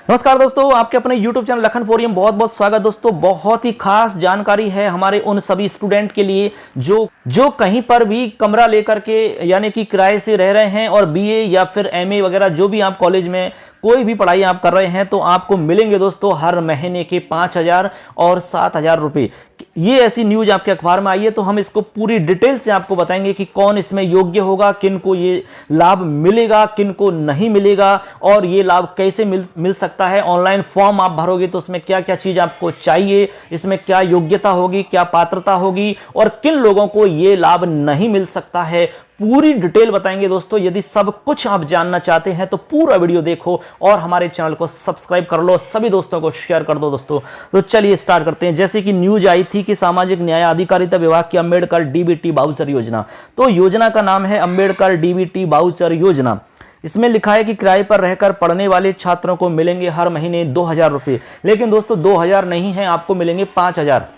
नमस्कार दोस्तों, आपके अपने YouTube चैनल लखन फोरियम बहुत बहुत स्वागत। दोस्तों, बहुत ही खास जानकारी है हमारे उन सभी स्टूडेंट के लिए जो कहीं पर भी कमरा लेकर के यानी कि किराए से रह रहे हैं और बीए या फिर एमए वगैरह जो भी आप कॉलेज में कोई भी पढ़ाई आप कर रहे हैं तो आपको मिलेंगे दोस्तों हर महीने के 5,000 और 7,000 रुपये। ये ऐसी न्यूज आपके अखबार में आई है तो हम इसको पूरी डिटेल से आपको बताएंगे कि कौन इसमें योग्य होगा, किन को ये लाभ मिलेगा, किन को नहीं मिलेगा और ये लाभ कैसे मिल सकता है। ऑनलाइन फॉर्म आप भरोगे तो उसमें क्या क्या चीज आपको चाहिए, इसमें क्या योग्यता होगी, क्या पात्रता होगी और किन लोगों को ये लाभ नहीं मिल सकता है, पूरी डिटेल बताएंगे दोस्तों। यदि सब कुछ आप जानना चाहते हैं तो पूरा वीडियो देखो और हमारे चैनल को सब्सक्राइब कर लो, सभी दोस्तों को शेयर कर दो दोस्तों। तो चलिए स्टार्ट करते हैं। जैसे कि न्यूज आई थी कि सामाजिक न्याय अधिकारिता विभाग की अंबेडकर डीबीटी वाउचर योजना, तो योजना का नाम है अंबेडकर डीबीटी वाउचर योजना। इसमें लिखा है कि किराए पर रहकर पढ़ने वाले छात्रों को मिलेंगे हर महीने 2,000 रुपये। लेकिन दोस्तों 2,000 नहीं है, आपको मिलेंगे 5,000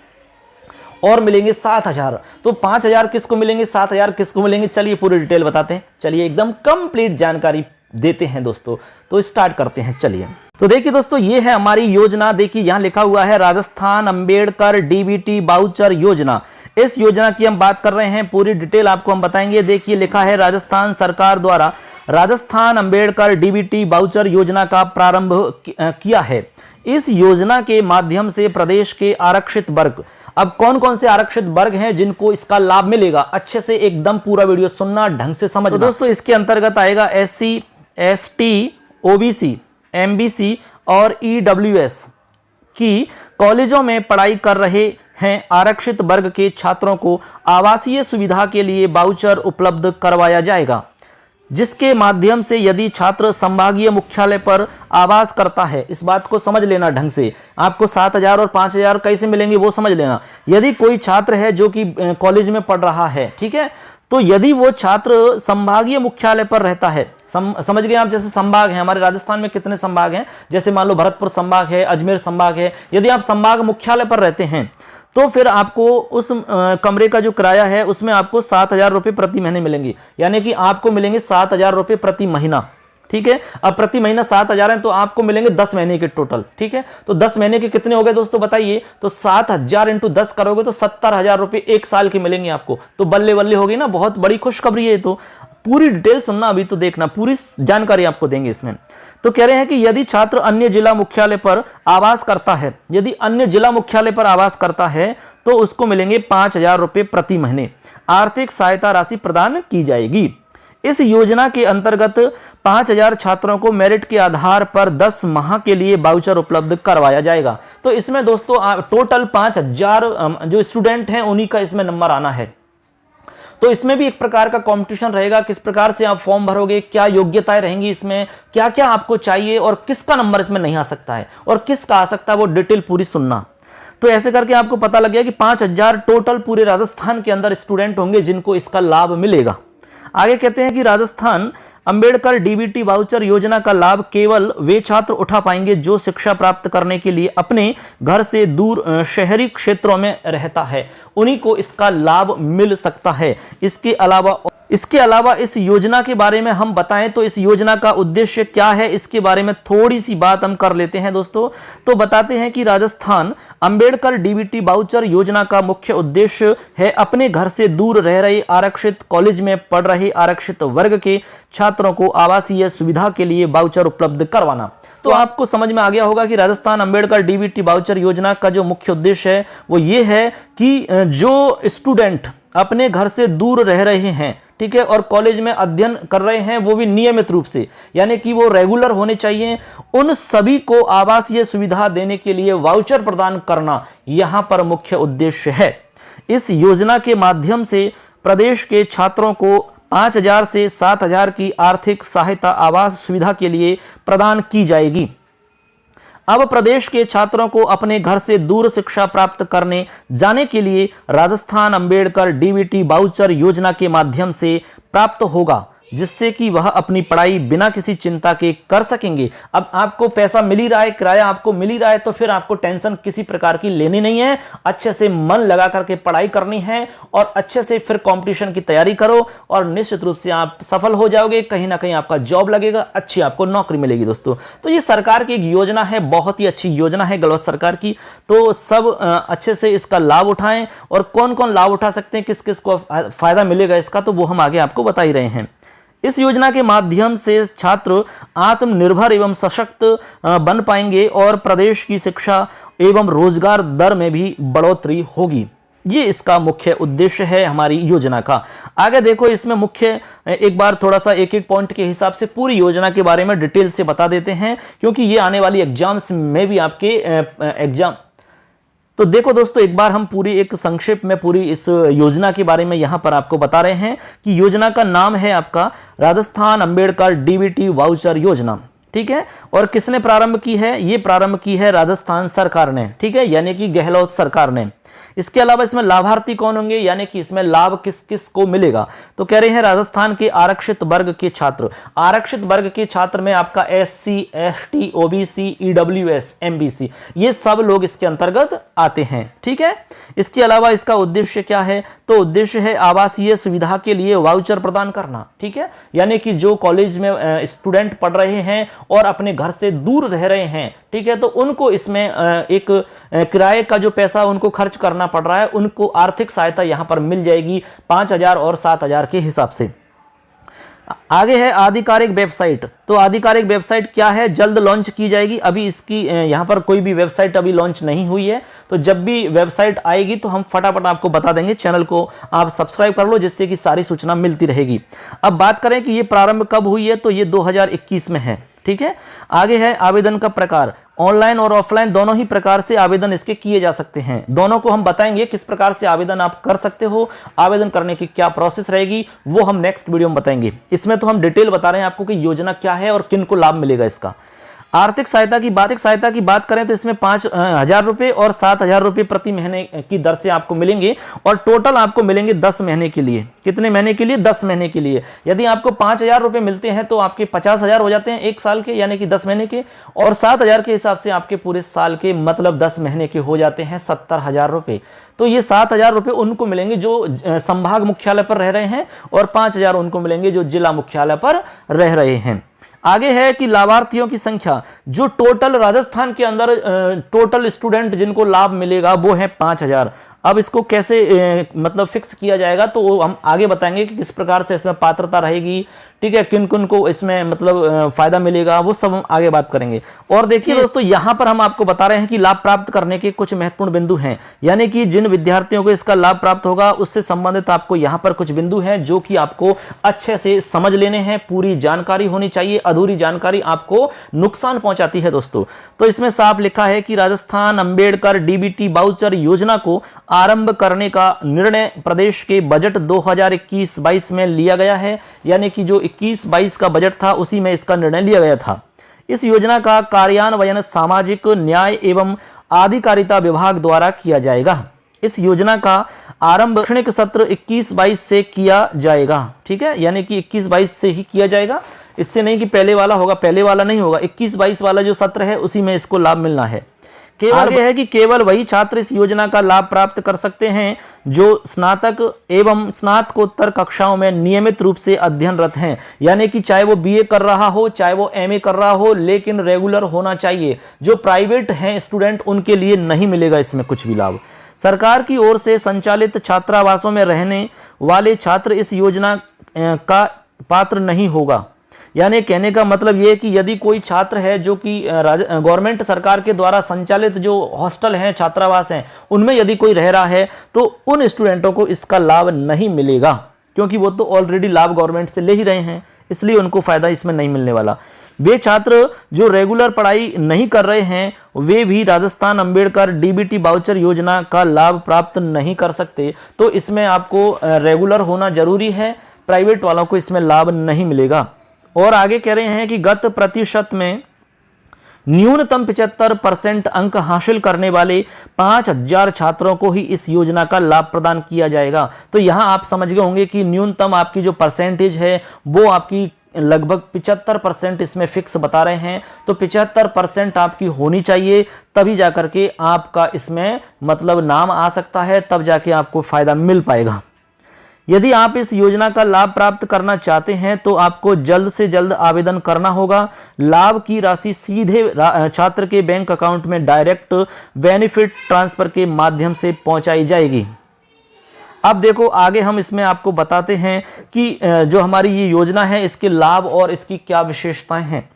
और मिलेंगे 7,000। तो 5,000 किसको मिलेंगे, 7,000 किसको मिलेंगे, चलिए पूरी डिटेल बताते हैं। चलिए एकदम कंप्लीट जानकारी देते हैं दोस्तों, तो स्टार्ट करते हैं। चलिए तो देखिए दोस्तों, ये है हमारी योजना। देखिए यहां लिखा हुआ है राजस्थान अंबेडकर डीबीटी वाउचर योजना। इस योजना की हम बात कर रहे हैं, पूरी डिटेल आपको हम बताएंगे। देखिए लिखा है राजस्थान सरकार द्वारा राजस्थान अंबेडकर डीबीटी वाउचर योजना का प्रारंभ किया है। इस योजना के माध्यम से प्रदेश के आरक्षित वर्ग, अब कौन कौन से आरक्षित वर्ग हैं जिनको इसका लाभ मिलेगा, अच्छे से एकदम पूरा वीडियो सुनना, ढंग से समझना। तो दोस्तों इसके अंतर्गत आएगा एससी, एसटी, ओबीसी, एमबीसी और ईडब्ल्यूएस की कॉलेजों में पढ़ाई कर रहे हैं आरक्षित वर्ग के छात्रों को आवासीय सुविधा के लिए वाउचर उपलब्ध करवाया जाएगा, जिसके माध्यम से यदि छात्र संभागीय मुख्यालय पर आवास करता है, इस बात को समझ लेना ढंग से, आपको 7,000 और 5,000 कैसे मिलेंगे वो समझ लेना। यदि कोई छात्र है जो कि कॉलेज में पढ़ रहा है, ठीक है, तो यदि वो छात्र संभागीय मुख्यालय पर रहता है, समझ गए आप, जैसे संभाग है हमारे राजस्थान में कितने संभाग हैं, जैसे मान लो भरतपुर संभाग है, अजमेर संभाग है, यदि आप संभाग मुख्यालय पर रहते हैं तो फिर आपको उस कमरे का जो किराया है उसमें आपको 7,000 रुपये प्रति महीने मिलेंगे, यानी कि आपको मिलेंगे 7,000 रुपये प्रति महीना। ठीक है, अब प्रति महीना 7,000 है तो आपको मिलेंगे 10 महीने के टोटल। ठीक है, तो 10 महीने के कितने हो गए दोस्तों बताइए, तो 7,000 इंटू 10 करोगे तो 70,000 रुपये एक साल के मिलेंगे आपको। तो बल्ले बल्ले हो गई ना, बहुत बड़ी खुशखबरी है। तो पूरी डिटेल सुनना, अभी तो देखना, पूरी जानकारी आपको देंगे इसमें। तो कह रहे हैं कि यदि छात्र अन्य जिला मुख्यालय पर आवास करता है, यदि अन्य जिला मुख्यालय पर आवास करता है तो उसको मिलेंगे 5,000 रुपये प्रति महीने आर्थिक सहायता राशि प्रदान की जाएगी। इस योजना के अंतर्गत 5,000 छात्रों को मेरिट के आधार पर 10 माह के लिए वाउचर उपलब्ध करवाया जाएगा। तो इसमें दोस्तों टोटल 5,000 जो स्टूडेंट हैं उन्हीं का इसमें नंबर आना है। तो इसमें भी एक प्रकार का कंपटीशन रहेगा, किस प्रकार से आप फॉर्म भरोगे, क्या योग्यताएं रहेंगी, इसमें क्या क्या आपको चाहिए और किसका नंबर इसमें नहीं आ सकता है और किसका आ सकता है, वो डिटेल पूरी सुनना। तो ऐसे करके आपको पता लग गया कि 5,000 टोटल पूरे राजस्थान के अंदर स्टूडेंट होंगे जिनको इसका लाभ मिलेगा। आगे कहते हैं कि राजस्थान अंबेडकर डीबीटी वाउचर योजना का लाभ केवल वे छात्र उठा पाएंगे जो शिक्षा प्राप्त करने के लिए अपने घर से दूर शहरी क्षेत्रों में रहता है, उन्हीं को इसका लाभ मिल सकता है। इसके अलावा इस योजना के बारे में हम बताएं तो इस योजना का उद्देश्य क्या है, इसके बारे में थोड़ी सी बात हम कर लेते हैं दोस्तों। तो बताते हैं कि राजस्थान अंबेडकर डीबीटी वाउचर योजना का मुख्य उद्देश्य है अपने घर से दूर रह रहे आरक्षित कॉलेज में पढ़ रहे आरक्षित वर्ग के छात्रों को आवासीय सुविधा के लिए वाउचर उपलब्ध करवाना। तो आपको समझ में आ गया होगा कि राजस्थान अंबेडकर डीबीटी वाउचर योजना का जो मुख्य उद्देश्य है वो ये है कि जो स्टूडेंट अपने घर से दूर रह रहे हैं, ठीक है, और कॉलेज में अध्ययन कर रहे हैं, वो भी नियमित रूप से, यानी कि वो रेगुलर होने चाहिए, उन सभी को आवासीय सुविधा देने के लिए वाउचर प्रदान करना यहां पर मुख्य उद्देश्य है। इस योजना के माध्यम से प्रदेश के छात्रों को 5,000 से 7,000 की आर्थिक सहायता आवास सुविधा के लिए प्रदान की जाएगी। अब प्रदेश के छात्रों को अपने घर से दूर शिक्षा प्राप्त करने जाने के लिए राजस्थान अंबेडकर डीबीटी वाउचर योजना के माध्यम से प्राप्त होगा। जिससे कि वह अपनी पढ़ाई बिना किसी चिंता के कर सकेंगे। अब आपको पैसा मिल ही रहा है, किराया आपको मिल ही रहा है, तो फिर आपको टेंशन किसी प्रकार की लेनी नहीं है। अच्छे से मन लगा करके पढ़ाई करनी है और अच्छे से फिर कंपटीशन की तैयारी करो और निश्चित रूप से आप सफल हो जाओगे। कहीं ना कहीं आपका जॉब लगेगा, अच्छी आपको नौकरी मिलेगी दोस्तों। तो ये सरकार की एक योजना है, बहुत ही अच्छी योजना है गहलोत सरकार की। तो सब अच्छे से इसका लाभ उठाएं और कौन कौन लाभ उठा सकते हैं, किस किस को फायदा मिलेगा इसका, तो वो हम आगे आपको बता ही रहे हैं। इस योजना के माध्यम से छात्र आत्मनिर्भर एवं सशक्त बन पाएंगे और प्रदेश की शिक्षा एवं रोजगार दर में भी बढ़ोतरी होगी। ये इसका मुख्य उद्देश्य है हमारी योजना का। आगे देखो, इसमें मुख्य एक बार थोड़ा सा एक एक पॉइंट के हिसाब से पूरी योजना के बारे में डिटेल से बता देते हैं, क्योंकि ये आने वाली एग्जाम्स में भी आपके एग्जाम। तो देखो दोस्तों, एक बार हम पूरी एक संक्षेप में पूरी इस योजना के बारे में यहां पर आपको बता रहे हैं कि योजना का नाम है आपका राजस्थान अंबेडकर डीबीटी वाउचर योजना। ठीक है, और किसने प्रारंभ की है? ये प्रारंभ की है राजस्थान सरकार ने। ठीक है, यानी कि गहलोत सरकार ने। इसके अलावा इसमें लाभार्थी कौन होंगे, यानी कि इसमें लाभ किस किस को मिलेगा? तो कह रहे हैं राजस्थान के आरक्षित वर्ग के छात्र। आरक्षित वर्ग के छात्र में आपका SC, ST, OBC, EWS, MBC, ये सब लोग इसके अंतर्गत आते हैं। ठीक है, इसके अलावा इसका उद्देश्य क्या है? तो उद्देश्य है आवासीय सुविधा के लिए वाउचर प्रदान करना। ठीक है, यानी कि जो कॉलेज में स्टूडेंट पढ़ रहे हैं और अपने घर से दूर रह रहे हैं, ठीक है, तो उनको इसमें एक किराए का जो पैसा उनको खर्च करना पड़ रहा है, उनको आर्थिक सहायता यहां पर मिल जाएगी 5,000 और 7,000 के हिसाब से। आगे है आधिकारिक वेबसाइट। तो आधिकारिक वेबसाइट क्या है? जल्द लॉन्च की जाएगी। अभी इसकी यहां पर कोई भी वेबसाइट अभी लॉन्च नहीं हुई है, तो जब भी वेबसाइट आएगी तो हम फटाफट आपको बता देंगे। चैनल को आप सब्सक्राइब कर लो, जिससे कि सारी सूचना मिलती रहेगी। अब बात करें कि ये प्रारंभ कब हुई है, तो ये 2021 में है। ठीक है, आगे है आवेदन का प्रकार। ऑनलाइन और ऑफलाइन दोनों ही प्रकार से आवेदन इसके किए जा सकते हैं। दोनों को हम बताएंगे किस प्रकार से आवेदन आप कर सकते हो, आवेदन करने की क्या प्रोसेस रहेगी, वो हम नेक्स्ट वीडियो में बताएंगे। इसमें तो हम डिटेल बता रहे हैं आपको कि योजना क्या है और किन को लाभ मिलेगा इसका। आर्थिक सहायता की बात करें तो इसमें 5,000 रुपए और 7,000 रुपए प्रति महीने की दर से आपको मिलेंगे और टोटल आपको मिलेंगे 10 महीने के लिए। कितने महीने के लिए? 10 महीने के लिए। यदि आपको 5,000 रुपए मिलते हैं तो आपके 50,000 हो जाते हैं एक साल के, यानी कि 10 महीने के, और 7,000 के हिसाब से आपके पूरे साल के मतलब 10 महीने के हो जाते हैं 70,000 रुपए। तो ये 7,000 रुपए उनको मिलेंगे जो संभाग मुख्यालय पर रह रहे हैं और 5,000 उनको मिलेंगे जो जिला मुख्यालय पर रह रहे हैं। आगे है कि लाभार्थियों की संख्या, जो टोटल राजस्थान के अंदर टोटल स्टूडेंट जिनको लाभ मिलेगा वो है 5,000। अब इसको कैसे मतलब फिक्स किया जाएगा, तो वो हम आगे बताएंगे कि किस प्रकार से इसमें पात्रता रहेगी। ठीक है, किन किन को इसमें मतलब फायदा मिलेगा, वो सब हम आगे बात करेंगे। और देखिए दोस्तों, यहां पर हम आपको बता रहे हैं कि लाभ प्राप्त करने के कुछ महत्वपूर्ण बिंदु हैं, यानी कि जिन विद्यार्थियों को इसका लाभ प्राप्त होगा उससे संबंधित आपको यहां पर कुछ बिंदु हैं जो कि आपको अच्छे से समझ लेने हैं। पूरी जानकारी होनी चाहिए, अधूरी जानकारी आपको नुकसान पहुंचाती है दोस्तों। तो इसमें साफ लिखा है कि राजस्थान अंबेडकर डीबीटी वाउचर योजना को आरंभ करने का निर्णय प्रदेश के बजट 2021-22 में लिया गया है, यानी कि जो 21-22 का बजट था उसी में इसका निर्णय लिया गया था। इस योजना का कार्यान्वयन सामाजिक न्याय एवं आधिकारिता विभाग द्वारा किया जाएगा। इस योजना का आरंभ शैक्षणिक सत्र 21-22 से किया जाएगा। ठीक है, यानी कि 21-22 से ही किया जाएगा, इससे नहीं कि पहले वाला होगा, पहले वाला नहीं होगा। 21-22 वाला जो सत्र है उसी में इसको लाभ मिलना है। आगे है कि केवल वही छात्र इस योजना का लाभ प्राप्त कर सकते हैं जो स्नातक एवं स्नातकोत्तर कक्षाओं में नियमित रूप से अध्ययनरत हैं, यानी कि चाहे वो BA कर रहा हो, चाहे वो MA कर रहा हो, लेकिन रेगुलर होना चाहिए। जो प्राइवेट हैं स्टूडेंट, उनके लिए नहीं मिलेगा इसमें कुछ भी लाभ। सरकार की ओर से संचालित छात्रावासों में रहने वाले छात्र इस योजना का पात्र नहीं होगा। यानी कहने का मतलब यह है कि यदि कोई छात्र है जो कि गवर्नमेंट सरकार के द्वारा संचालित जो हॉस्टल हैं, छात्रावास हैं, उनमें यदि कोई रह रहा है तो उन स्टूडेंटों को इसका लाभ नहीं मिलेगा, क्योंकि वो तो ऑलरेडी लाभ गवर्नमेंट से ले ही रहे हैं, इसलिए उनको फायदा इसमें नहीं मिलने वाला। वे छात्र जो रेगुलर पढ़ाई नहीं कर रहे हैं वे भी राजस्थान अंबेडकर डीबीटी वाउचर योजना का लाभ प्राप्त नहीं कर सकते। तो इसमें आपको रेगुलर होना जरूरी है, प्राइवेट वालों को इसमें लाभ नहीं मिलेगा। और आगे कह रहे हैं कि गत प्रतिशत में न्यूनतम 75% अंक हासिल करने वाले 5000 छात्रों को ही इस योजना का लाभ प्रदान किया जाएगा। तो यहां आप समझ गए होंगे कि न्यूनतम आपकी जो परसेंटेज है वो आपकी लगभग 75% इसमें फिक्स बता रहे हैं। तो 75% आपकी होनी चाहिए, तभी जाकर के आपका इसमें मतलब नाम आ सकता है, तब जाके आपको फायदा मिल पाएगा। यदि आप इस योजना का लाभ प्राप्त करना चाहते हैं तो आपको जल्द से जल्द आवेदन करना होगा। लाभ की राशि सीधे छात्र के बैंक अकाउंट में डायरेक्ट बेनिफिट ट्रांसफर के माध्यम से पहुंचाई जाएगी। अब देखो आगे हम इसमें आपको बताते हैं कि जो हमारी ये योजना है इसके लाभ और इसकी क्या विशेषताएं हैं।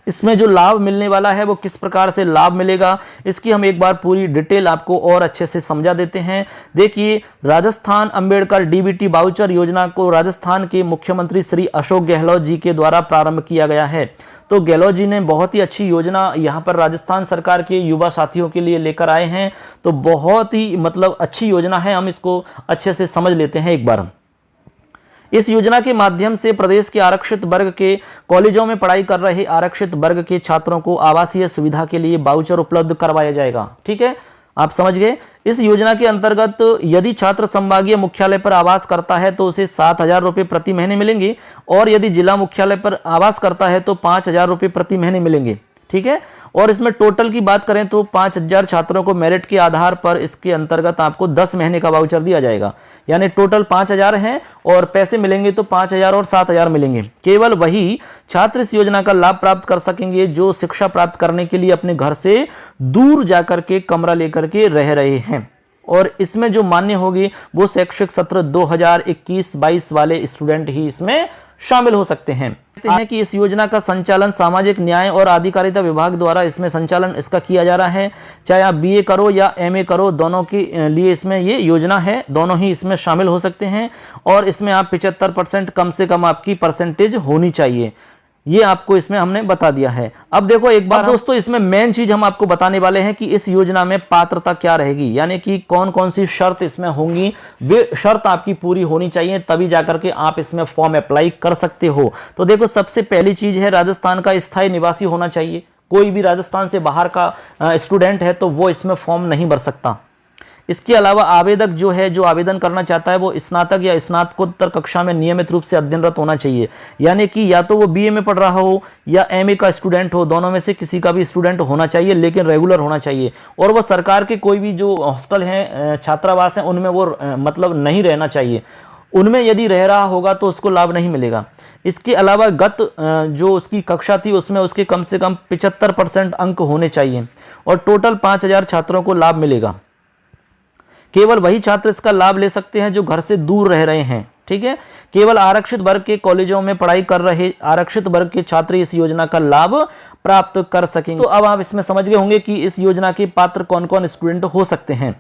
इसमें जो लाभ मिलने वाला है वो किस प्रकार से लाभ मिलेगा, इसकी हम एक बार पूरी डिटेल आपको और अच्छे से समझा देते हैं। देखिए, राजस्थान अंबेडकर डीबीटी वाउचर योजना को राजस्थान के मुख्यमंत्री श्री अशोक गहलोत जी के द्वारा प्रारंभ किया गया है। तो गहलोत जी ने बहुत ही अच्छी योजना यहाँ पर राजस्थान सरकार के युवा साथियों के लिए लेकर आए हैं। तो बहुत ही मतलब अच्छी योजना है, हम इसको अच्छे से समझ लेते हैं एक बार। इस योजना के माध्यम से प्रदेश के आरक्षित वर्ग के कॉलेजों में पढ़ाई कर रहे आरक्षित वर्ग के छात्रों को आवासीय सुविधा के लिए वाउचर उपलब्ध करवाया जाएगा। ठीक है, आप समझ गए। इस योजना के अंतर्गत यदि छात्र संभागीय मुख्यालय पर आवास करता है तो उसे 7,000 रुपये प्रति महीने मिलेंगे, और यदि जिला मुख्यालय पर आवास करता है तो 5,000 रुपये प्रति महीने मिलेंगे। ठीक है, और इसमें टोटल की बात करें तो 5,000 छात्रों को मेरिट के आधार पर इसके अंतर्गत आपको 10 महीने का वाउचर दिया जाएगा। यानी टोटल 5,000 हैं और पैसे मिलेंगे तो 5,000 और 7,000 मिलेंगे। केवल वही छात्र इस योजना का लाभ प्राप्त कर सकेंगे जो शिक्षा प्राप्त करने के लिए अपने घर से दूर जाकर के कमरा लेकर के रह रहे हैं, और इसमें जो मान्य होगी वो शैक्षिक सत्र 2021-22 वाले स्टूडेंट ही इसमें शामिल हो सकते हैं। कहते हैं कि इस योजना का संचालन सामाजिक न्याय और अधिकारिता विभाग द्वारा इसमें संचालन इसका किया जा रहा है। चाहे आप बीए करो या एमए करो, दोनों के लिए इसमें ये योजना है, दोनों ही इसमें शामिल हो सकते हैं। और इसमें आप 75% कम से कम आपकी परसेंटेज होनी चाहिए, ये आपको इसमें हमने बता दिया है। अब देखो एक बार दोस्तों, इसमें मेन चीज हम आपको बताने वाले हैं कि इस योजना में पात्रता क्या रहेगी, यानी कि कौन कौन सी शर्त इसमें होंगी। वे शर्त आपकी पूरी होनी चाहिए, तभी जाकर के आप इसमें फॉर्म अप्लाई कर सकते हो। तो देखो, सबसे पहली चीज है राजस्थान का स्थायी निवासी होना चाहिए। कोई भी राजस्थान से बाहर का स्टूडेंट है तो वो इसमें फॉर्म नहीं भर सकता। इसके अलावा आवेदक जो है, जो आवेदन करना चाहता है वो स्नातक या स्नातकोत्तर कक्षा में नियमित रूप से अध्ययनरत होना चाहिए। यानी कि या तो वो बीए में पढ़ रहा हो या एमए का स्टूडेंट हो, दोनों में से किसी का भी स्टूडेंट होना चाहिए, लेकिन रेगुलर होना चाहिए। और वो सरकार के कोई भी जो हॉस्टल हैं, छात्रावास हैं, उनमें वो मतलब नहीं रहना चाहिए। उनमें यदि रह रहा होगा तो उसको लाभ नहीं मिलेगा। इसके अलावा गत जो उसकी कक्षा थी उसमें उसके कम से कम 75% अंक होने चाहिए, और टोटल 5,000 छात्रों को लाभ मिलेगा। केवल वही छात्र इसका लाभ ले सकते हैं जो घर से दूर रह रहे हैं। ठीक है, केवल आरक्षित वर्ग के कॉलेजों में पढ़ाई कर रहे आरक्षित वर्ग के छात्र इस योजना का लाभ प्राप्त कर सकेंगे। तो अब आप इसमें समझ गए होंगे कि इस योजना के पात्र कौन कौन स्टूडेंट हो सकते हैं।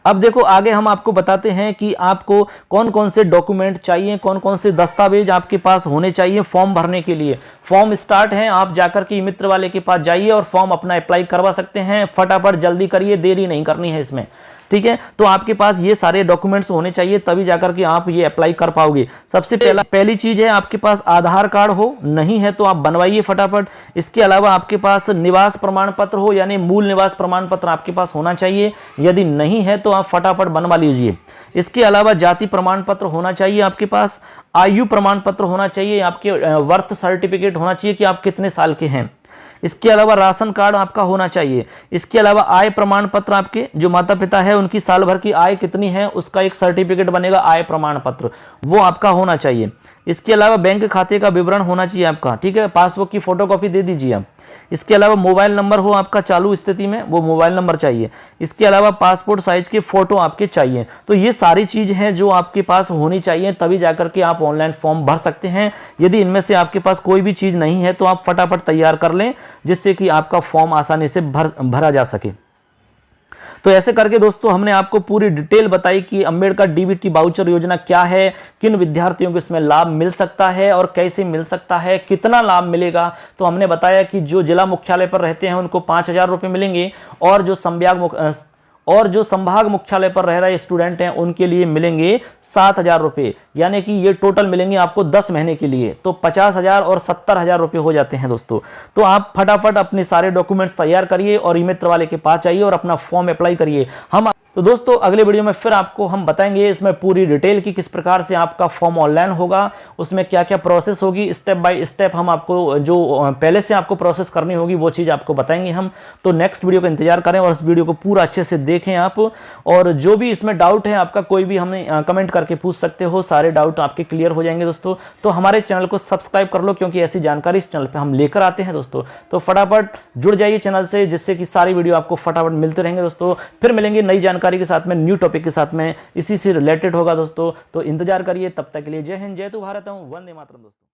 अब देखो आगे हम आपको बताते हैं कि आपको कौन कौन से डॉक्यूमेंट चाहिए, कौन कौन से दस्तावेज आपके पास होने चाहिए फॉर्म भरने के लिए। फॉर्म स्टार्ट है, आप जाकर के मित्र वाले के पास जाइए और फॉर्म अपना अप्लाई करवा सकते हैं। फटाफट जल्दी करिए, देरी नहीं करनी है इसमें। ठीक है, तो आपके पास ये सारे डॉक्यूमेंट्स होने चाहिए, तभी जाकर के आप ये अप्लाई कर पाओगे। सबसे पहली चीज है आपके पास आधार कार्ड हो, नहीं है तो आप बनवाइए फटाफट। इसके अलावा आपके पास निवास प्रमाण पत्र हो, यानी मूल निवास प्रमाण पत्र आपके पास होना चाहिए। यदि नहीं है तो आप फटाफट बनवा लीजिए। इसके अलावा जाति प्रमाण पत्र होना चाहिए आपके पास, आयु प्रमाण पत्र होना चाहिए, आपके बर्थ सर्टिफिकेट होना चाहिए कि आप कितने साल के हैं। इसके अलावा राशन कार्ड आपका होना चाहिए। इसके अलावा आय प्रमाण पत्र, आपके जो माता पिता है उनकी साल भर की आय कितनी है उसका एक सर्टिफिकेट बनेगा, आय प्रमाण पत्र, वो आपका होना चाहिए। इसके अलावा बैंक खाते का विवरण होना चाहिए आपका। ठीक है, पासबुक की फोटोकॉपी दे दीजिए आप। इसके अलावा मोबाइल नंबर हो आपका चालू स्थिति में, वो मोबाइल नंबर चाहिए। इसके अलावा पासपोर्ट साइज के फोटो आपके चाहिए। तो ये सारी चीज हैं जो आपके पास होनी चाहिए, तभी जाकर के आप ऑनलाइन फॉर्म भर सकते हैं। यदि इनमें से आपके पास कोई भी चीज नहीं है तो आप फटाफट तैयार कर लें, जिससे कि आपका फॉर्म आसानी से भरा जा सके। तो ऐसे करके दोस्तों हमने आपको पूरी डिटेल बताई कि अंबेडकर डीबीटी वाउचर योजना क्या है, किन विद्यार्थियों को इसमें लाभ मिल सकता है और कैसे मिल सकता है, कितना लाभ मिलेगा। तो हमने बताया कि जो जिला मुख्यालय पर रहते हैं उनको 5,000 रुपये मिलेंगे, और जो और जो संभाग मुख्यालय पर रह रहे स्टूडेंट हैं उनके लिए मिलेंगे 7,000 रुपए, यानी कि ये टोटल मिलेंगे आपको 10 महीने के लिए। तो 50,000 और 70,000 रुपए हो जाते हैं दोस्तों। तो आप फटाफट अपने सारे डॉक्यूमेंट्स तैयार करिए और ई मित्र वाले के पास जाइए और अपना फॉर्म अप्लाई करिए। तो दोस्तों अगले वीडियो में फिर आपको हम बताएंगे इसमें पूरी डिटेल की किस प्रकार से आपका फॉर्म ऑनलाइन होगा, उसमें क्या क्या प्रोसेस होगी, स्टेप बाय स्टेप हम आपको जो पहले से आपको प्रोसेस करनी होगी वो चीज़ आपको बताएंगे हम। तो नेक्स्ट वीडियो का इंतजार करें और इस वीडियो को पूरा अच्छे से देखें आप। और जो भी इसमें डाउट है आपका कोई भी हमें कमेंट करके पूछ सकते हो, सारे डाउट आपके क्लियर हो जाएंगे दोस्तों। तो हमारे चैनल को सब्सक्राइब कर लो क्योंकि ऐसी जानकारी इस चैनल पर हम लेकर आते हैं दोस्तों। तो फटाफट जुड़ जाइए चैनल से, जिससे कि सारी वीडियो आपको फटाफट मिलते रहेंगे दोस्तों। फिर मिलेंगे नई जानकारी के साथ में, न्यू टॉपिक के साथ में, इसी से रिलेटेड होगा दोस्तों। तो इंतजार करिए, तब तक के लिए जय हिंद, जय तू भारत, वंदे मातरम दोस्तों।